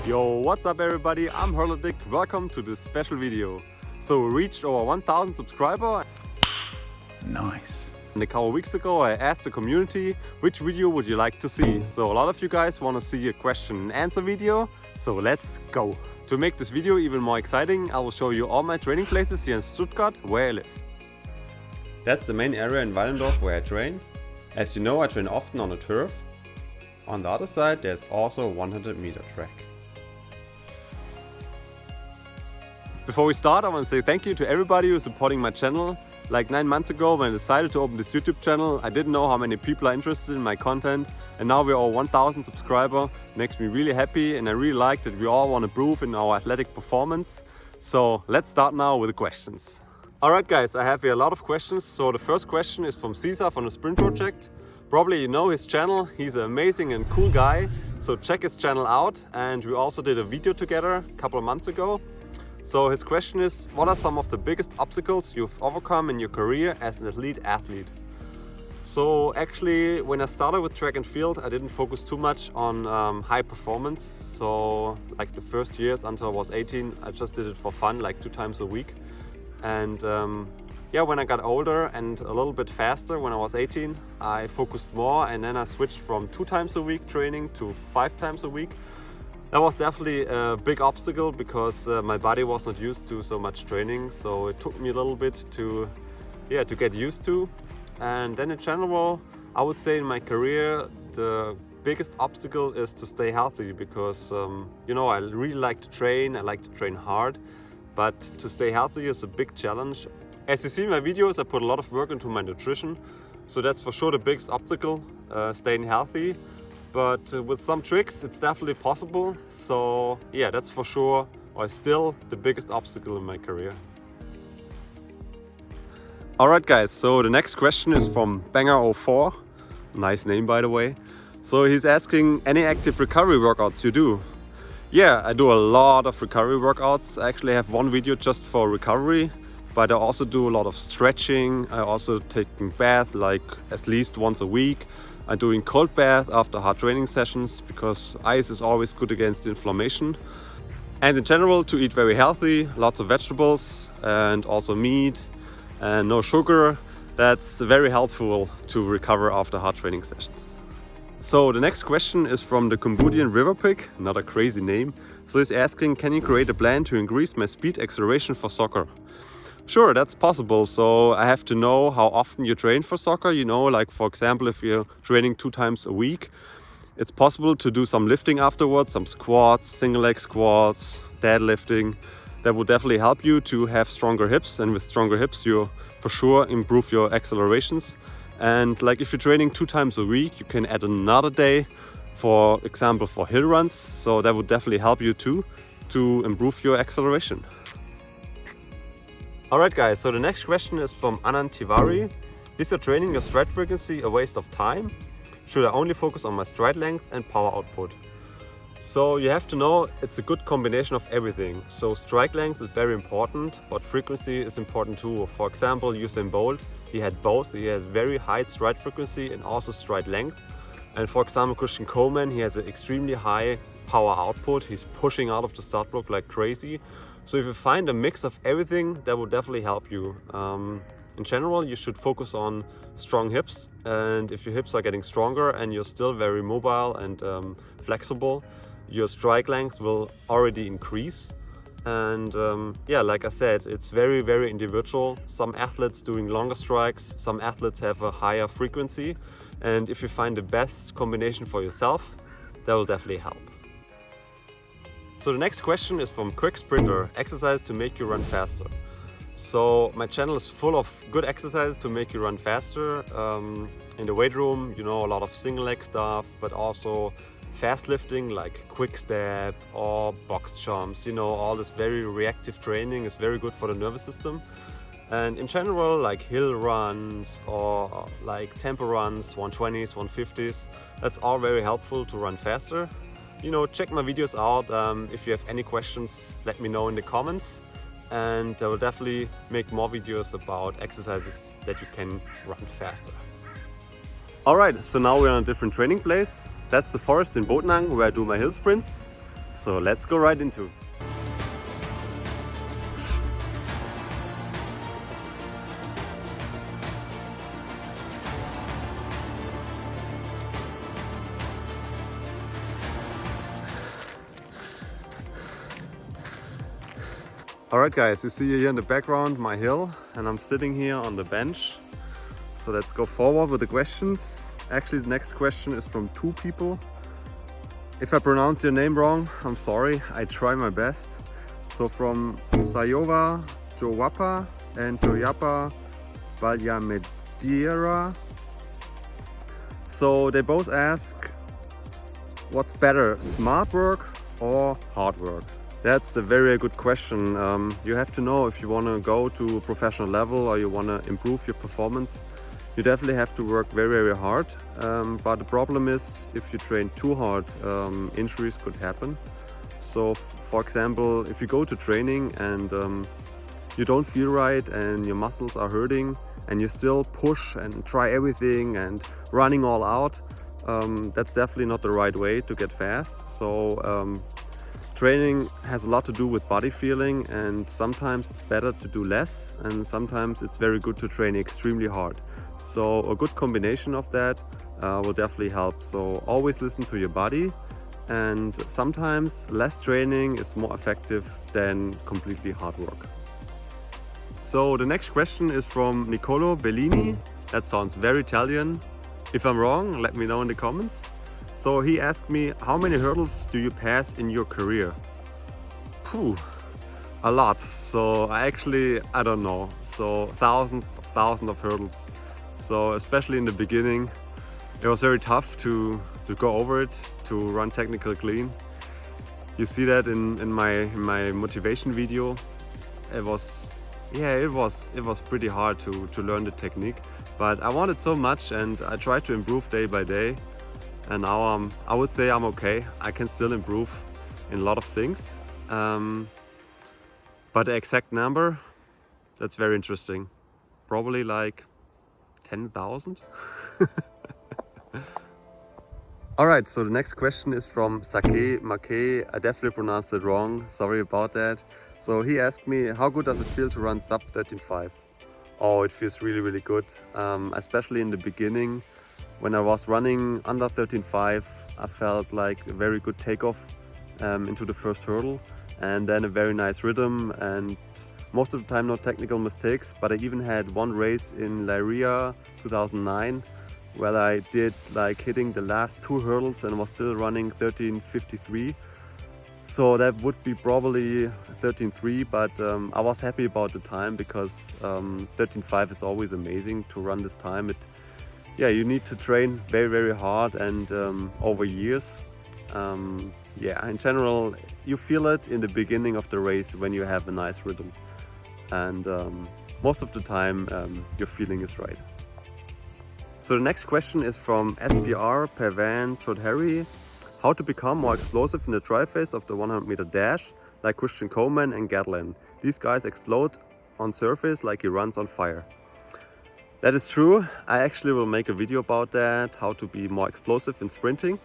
Yo, what's up everybody, I'm Dick. Welcome to this special video. So we reached over 1000 subscribers. Nice. And a couple weeks ago I asked the community which video would you like to see. So a lot of you guys want to see a question and answer video, so let's go. To make this video even more exciting, I will show you all my training places here in Stuttgart where I live. That's the main area in Wallendorf where I train. As you know, I train often on a turf. On the other side there's also a 100-meter track. Before we start, I want to say thank you to everybody who's supporting my channel. Like 9 months ago when I decided to open this YouTube channel, I didn't know how many people are interested in my content, and now we're all 1000 subscribers. Makes me really happy, and I really like that we all want to improve in our athletic performance. So let's start now with the questions. Alright guys, I have here a lot of questions. So the first question is from Caesar from the Sprint Project. Probably you know his channel, he's an amazing and cool guy. So check his channel out, and we also did a video together a couple of months ago. So his question is, what are some of the biggest obstacles you've overcome in your career as an elite athlete? So actually, when I started with track and field, I didn't focus too much on high performance. So like the first years until I was 18, I just did it for fun, like 2 times a week. And yeah, when I got older and a little bit faster, when I was 18, I focused more, and then I switched from 2 times a week training to 5 times a week. That was definitely a big obstacle because my body was not used to so much training, so it took me a little bit to get used to. And then in general, I would say in my career the biggest obstacle is to stay healthy because you know, I really like to train, I like to train hard, but to stay healthy is a big challenge. As you see in my videos, I put a lot of work into my nutrition, so that's for sure the biggest obstacle, staying healthy. But with some tricks, it's definitely possible. So yeah, that's for sure, or still the biggest obstacle in my career. Alright guys, so the next question is from Banger04. Nice name by the way. So he's asking, any active recovery workouts you do? Yeah, I do a lot of recovery workouts. I actually have one video just for recovery, but I also do a lot of stretching. I also take a bath like at least once a week. I'm doing cold bath after hard training sessions because ice is always good against inflammation. And in general, to eat very healthy, lots of vegetables and also meat and no sugar. That's very helpful to recover after hard training sessions. So the next question is from the Cambodian River Pig, not a crazy name. So he's asking, can you create a plan to increase my speed acceleration for soccer? Sure, that's possible. So I have to know how often you train for soccer. You know, like for example, if you're training 2 times a week, it's possible to do some lifting afterwards, some squats, single leg squats, deadlifting. That will definitely help you to have stronger hips, and with stronger hips you for sure improve your accelerations. And like if you're training 2 times a week, you can add another day, for example, for hill runs. So that would definitely help you too to improve your acceleration. Alright guys, so the next question is from Anand Tiwari. Is your training your stride frequency a waste of time? Should I only focus on my stride length and power output? So you have to know it's a good combination of everything. So stride length is very important, but frequency is important too. For example, Usain Bolt, he had both. He has very high stride frequency and also stride length. And for example, Christian Coleman, he has an extremely high power output. He's pushing out of the start block like crazy. So if you find a mix of everything, that will definitely help you. In general, you should focus on strong hips, and if your hips are getting stronger and you're still very mobile and flexible, your stride length will already increase. And yeah, like I said, it's very, very individual. Some athletes doing longer strikes, some athletes have a higher frequency, and if you find the best combination for yourself, that will definitely help. So the next question is from Quick Sprinter, exercise to make you run faster. So my channel is full of good exercises to make you run faster. In the weight room, you know, a lot of single leg stuff, but also fast lifting like quick step or box jumps. You know, all this very reactive training is very good for the nervous system. And in general, like hill runs or like tempo runs, 120s, 150s, that's all very helpful to run faster. check my videos out. If you have any questions, let me know in the comments, and I will definitely make more videos about exercises that you can run faster. Alright, so now we're on a different training place. That's the forest in Bodnang where I do my hill sprints. So let's go right into. Alright guys, you see here in the background my hill, and I'm sitting here on the bench. So let's go forward with the questions. Actually, the next question is from two people. If I pronounce your name wrong, I'm sorry, I try my best. So from Sayova Jowapa and Joyapa Valyamedira. So they both ask, what's better, smart work or hard work? That's a very good question. You have to know if you want to go to a professional level or you want to improve your performance. You definitely have to work very, very hard. But the problem is, if you train too hard, injuries could happen. So, for example, if you go to training and you don't feel right and your muscles are hurting and you still push and try everything and running all out, that's definitely not the right way to get fast. So, training has a lot to do with body feeling, and sometimes it's better to do less, and sometimes it's very good to train extremely hard. So a good combination of that will definitely help. So always listen to your body, and sometimes less training is more effective than completely hard work. So the next question is from Nicolo Bellini. That sounds very Italian. If I'm wrong, let me know in the comments. So he asked me, how many hurdles do you pass in your career? A lot. So I don't know. So thousands of hurdles. So especially in the beginning, it was very tough to go over it, to run technical clean. You see that in my motivation video. It was pretty hard to learn the technique, but I wanted so much and I tried to improve day by day. And now I would say I'm okay. I can still improve in a lot of things. But the exact number, that's very interesting. Probably like 10,000. Alright, so the next question is from Sake Make. I definitely pronounced it wrong. Sorry about that. So he asked me, how good does it feel to run sub 13.5? Oh, it feels really, really good. Especially in the beginning. When I was running under 13.5, I felt like a very good takeoff into the first hurdle, and then a very nice rhythm, and most of the time no technical mistakes. But I even had one race in Leiria 2009 where I did like hitting the last two hurdles and was still running 13.53. So that would be probably 13.3, but I was happy about the time because 13.5 is always amazing to run this time. You need to train very, very hard and over years. In general, you feel it in the beginning of the race when you have a nice rhythm. And most of the time, your feeling is right. So the next question is from SPR Pervan Chodhary. How to become more explosive in the tri phase of the 100-meter dash, like Christian Coleman and Gatlin. These guys explode on surface like he runs on fire. That is true. I actually will make a video about that, how to be more explosive in sprinting.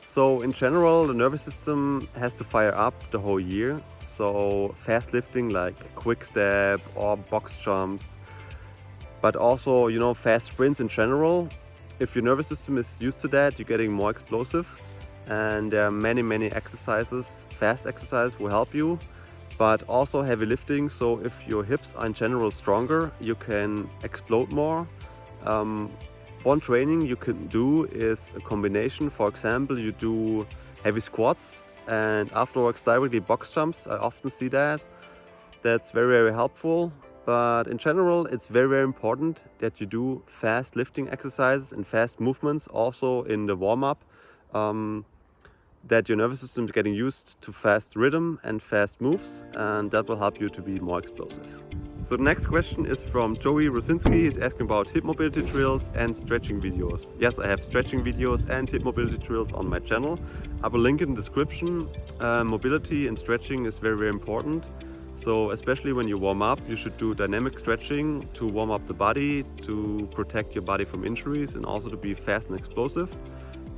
So in general, the nervous system has to fire up the whole year. So fast lifting like quick step or box jumps, but also, fast sprints in general. If your nervous system is used to that, you're getting more explosive. And there are many exercises, fast exercises will help you. But also heavy lifting, so if your hips are in general stronger, you can explode more. One training you can do is a combination. For example, you do heavy squats and afterwards directly box jumps. I often see that. That's very, very helpful. But in general, it's very, very important that you do fast lifting exercises and fast movements also in the warm-up. That your nervous system is getting used to fast rhythm and fast moves, and that will help you to be more explosive. So the next question is from Joey Rosinski. He's asking about hip mobility drills and stretching videos. Yes, I have stretching videos and hip mobility drills on my channel. I will link it in the description. Mobility and stretching is very, very important. So especially when you warm up, you should do dynamic stretching to warm up the body, to protect your body from injuries, and also to be fast and explosive.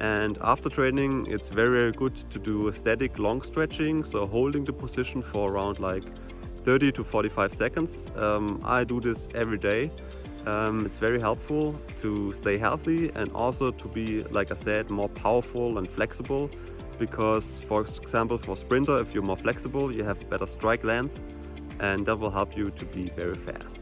And after training, it's very, very good to do a static long stretching, so holding the position for around like 30 to 45 seconds. I do this every day. It's very helpful to stay healthy and also to be, like I said, more powerful and flexible, because for example for sprinter, if you're more flexible, you have better stride length, and that will help you to be very fast.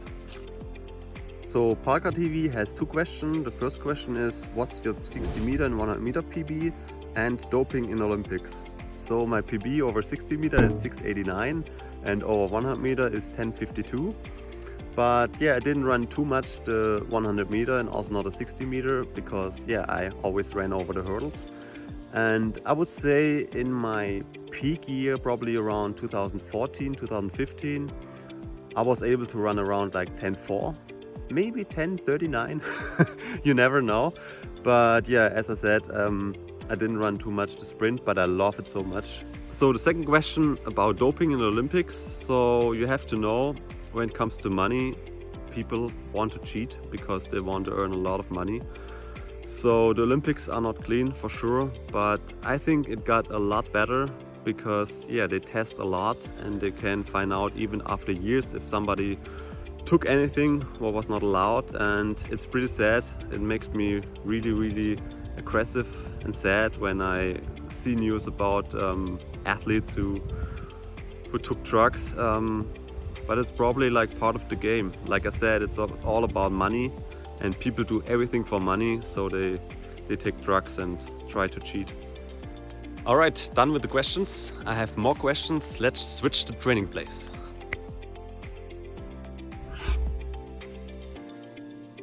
So Parker TV has two questions. The first question is, what's your 60 meter and 100 meter PB and doping in Olympics? So my PB over 60 meter is 689 and over 100 meter is 1052. But yeah, I didn't run too much the 100 meter and also not the 60 meter because yeah, I always ran over the hurdles. And I would say in my peak year, probably around 2014, 2015, I was able to run around like 10.4, maybe 10.39, you never know. But yeah, as I said, I didn't run too much the sprint, but I love it so much. So the second question about doping in the Olympics. So you have to know, when it comes to money, people want to cheat because they want to earn a lot of money. So the Olympics are not clean for sure, but I think it got a lot better because yeah, they test a lot and they can find out even after years if somebody took anything what was not allowed. And it's pretty sad. It makes me really, really aggressive and sad when I see news about athletes who took drugs. But it's probably like part of the game. Like I said, it's all about money, and people do everything for money, so they take drugs and try to cheat. All right, done with the questions. I have more questions. Let's switch to training place.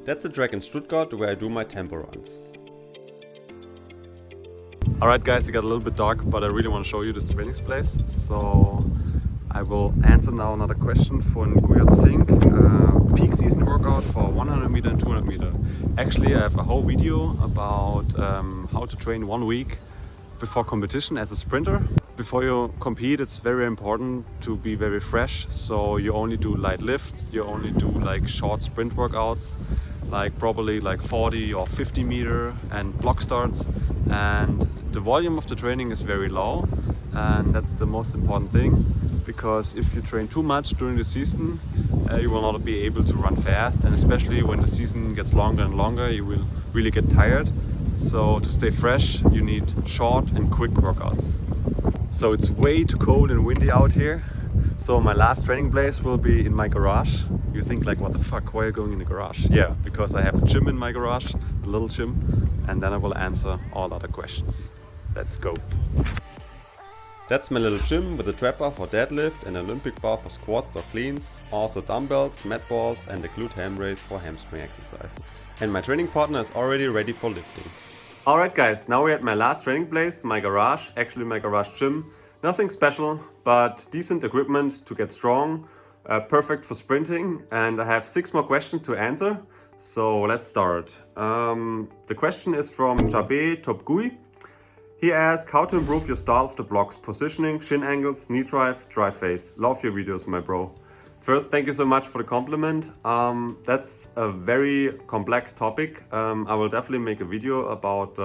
That's the track in Stuttgart where I do my tempo runs. Alright guys, it got a little bit dark, but I really want to show you this training place. So I will answer now another question for Nguyot Singh. Peak season workout for 100 meter and 200 meter. Actually, I have a whole video about how to train 1 week before competition as a sprinter. Before you compete, it's very important to be very fresh. So you only do light lift, you only do like short sprint workouts, like probably like 40 or 50 meter and block starts. And the volume of the training is very low, and that's the most important thing, because if you train too much during the season, you will not be able to run fast, and especially when the season gets longer and longer, you will really get tired. So to stay fresh, you need short and quick workouts. So it's way too cold and windy out here. So my last training place will be in my garage. You think like, what the fuck, why are you going in the garage? Yeah, because I have a gym in my garage, a little gym, and then I will answer all other questions. Let's go. That's my little gym with a trap bar for deadlift, an Olympic bar for squats or cleans, also dumbbells, mat balls and a glute ham raise for hamstring exercise. And my training partner is already ready for lifting. Alright guys, now we're at my last training place, my garage, actually my garage gym. Nothing special, but decent equipment to get strong, perfect for sprinting, and I have 6 more questions to answer. So let's start. The question is from Jabe Topgui. He asks how to improve your style of the blocks, positioning, shin angles, knee drive phase. Love your videos, my bro. First, thank you so much for the compliment. That's a very complex topic. I will definitely make a video about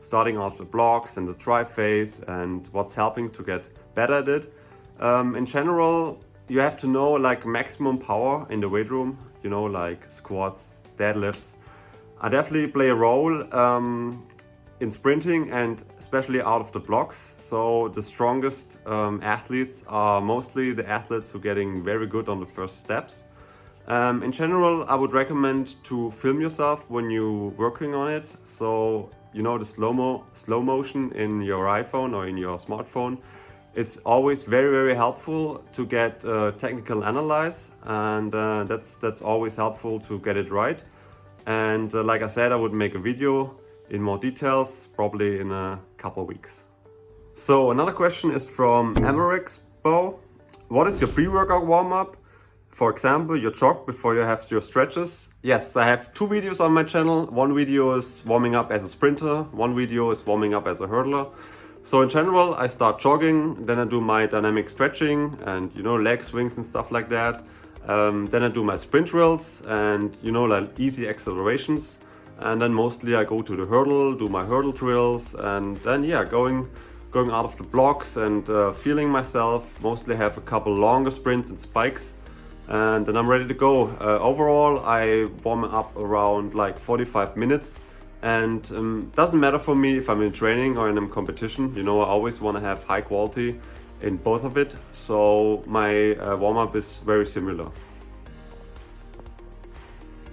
starting off the blocks and the drive phase and what's helping to get better at it. In general, you have to know like maximum power in the weight room, you know, like squats, deadlifts. I definitely play a role in sprinting and especially out of the blocks. So the strongest athletes are mostly the athletes who are getting very good on the first steps. In general, I would recommend to film yourself when you're working on it. So, you know, the slow motion in your iPhone or in your smartphone is always very, very helpful to get technical analyze, and that's always helpful to get it right. And like I said, I would make a video in more details, probably in a couple of weeks. So another question is from Amerexpo. What is your pre-workout warm-up? For example, your jog before you have your stretches. Yes, I have 2 videos on my channel. One video is warming up as a sprinter, one video is warming up as a hurdler. So in general, I start jogging, then I do my dynamic stretching and leg swings and stuff like that. Then I do my sprint drills and like easy accelerations. And then mostly I go to the hurdle, do my hurdle drills, and then going out of the blocks and feeling myself. Mostly have a couple longer sprints and spikes. And then I'm ready to go. Overall, I warm up around like 45 minutes, and doesn't matter for me if I'm in training or in a competition. I always want to have high quality in both of it, so my warm-up is very similar.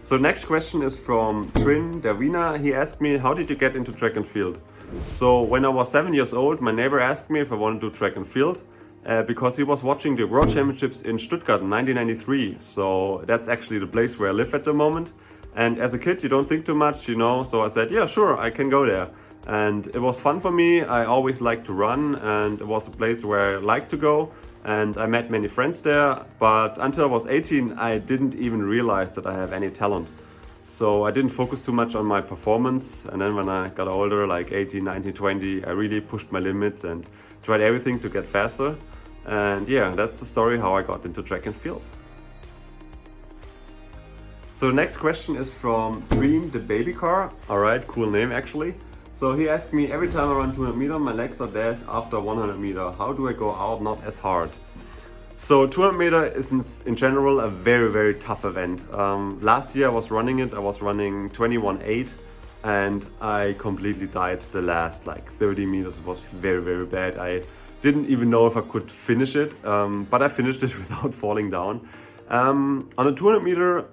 So next question is from Trin Davina. He asked me, how did you get into track and field? So when I was 7 years old, my neighbor asked me if I wanted to do track and field. Because he was watching the World Championships in Stuttgart in 1993, so that's actually the place where I live at the moment. And as a kid, you don't think too much, so I said, yeah, sure, I can go there. And it was fun for me. I always liked to run, and it was a place where I liked to go, and I met many friends there. But until I was 18, I didn't even realize that I have any talent. So I didn't focus too much on my performance, and then when I got older, like 18, 19, 20, I really pushed my limits and tried everything to get faster. And yeah, that's the story how I got into track and field. So the next question is from Dream the Baby Car. Alright, cool name actually. So he asked me, every time I run 200 meter, my legs are dead after 100 meter. How do I go out not as hard? So 200 meter is in general a very, very tough event. Last year I was running 21.8 and I completely died the last like 30 meters. It was very, very bad. I didn't even know if I could finish it, but I finished it without falling down. On a 200 meter,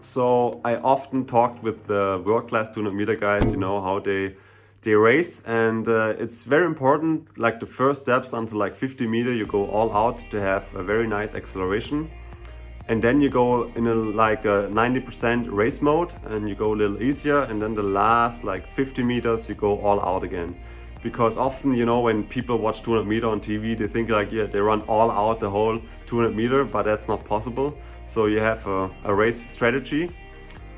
so I often talked with the world class 200 meter guys, how they race, and it's very important, like the first steps until like 50 meter, you go all out to have a very nice acceleration. And then you go in a 90% race mode and you go a little easier, and then the last like 50 meters you go all out again. Because often, when people watch 200 meter on TV, they think like, yeah, they run all out the whole 200 meter, but that's not possible. So you have a race strategy.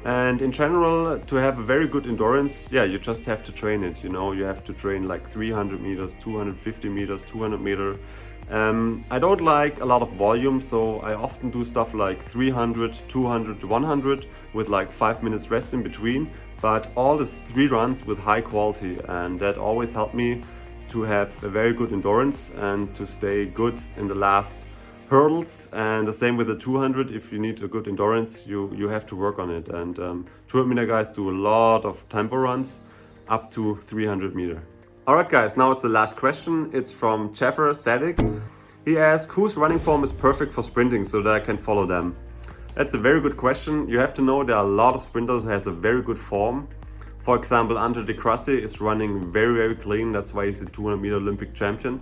And in general, to have a very good endurance, yeah, you just have to train it. You have to train like 300 meters, 250 meters, 200 meter. I don't like a lot of volume, so I often do stuff like 300, 200, 100 with like 5 minutes rest in between. But all the 3 runs with high quality, and that always helped me to have a very good endurance and to stay good in the last hurdles. And the same with the 200. If you need a good endurance, you have to work on it. And 200 meter guys do a lot of tempo runs up to 300 meter. Alright guys, now it's the last question. It's from Jaffer Sadik. He asked, whose running form is perfect for sprinting so that I can follow them? That's a very good question. You have to know there are a lot of sprinters who has a very good form. For example, Andre de Grasse is running very, very clean. That's why he's a 200 meter Olympic champion.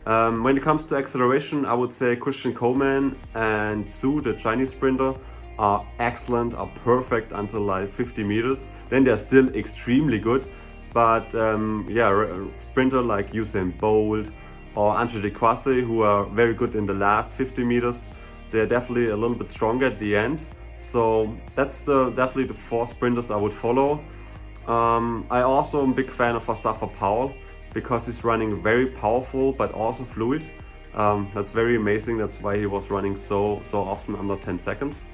When it comes to acceleration, I would say Christian Coleman and Zhu, the Chinese sprinter, are excellent, are perfect until like 50 meters. Then they're still extremely good. But sprinter like Usain Bolt or Andre de Grasse, who are very good in the last 50 meters, they're definitely a little bit stronger at the end. So that's definitely the 4 sprinters I would follow. I also am a big fan of Asafa Powell because he's running very powerful but also fluid. That's very amazing. That's why he was running so often under 10 seconds.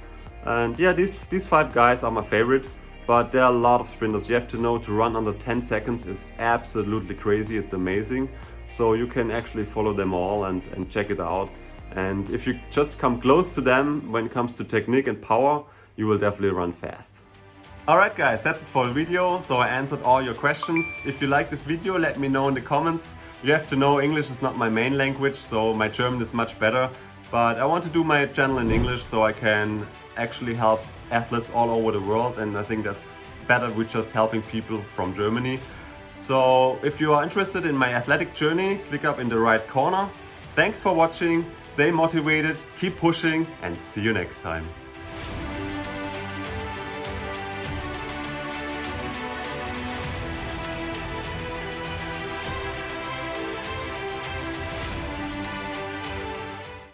And yeah, these 5 guys are my favorite. But there are a lot of sprinters. You have to know to run under 10 seconds is absolutely crazy. It's amazing. So you can actually follow them all and check it out. And if you just come close to them when it comes to technique and power, you will definitely run fast. Alright guys, that's it for the video. So I answered all your questions. If you like this video, let me know in the comments. You have to know English is not my main language, so my German is much better. But I want to do my channel in English so I can actually help athletes all over the world, and I think that's better with just helping people from Germany. So if you are interested in my athletic journey, click up in the right corner. Thanks for watching, stay motivated, keep pushing, and see you next time.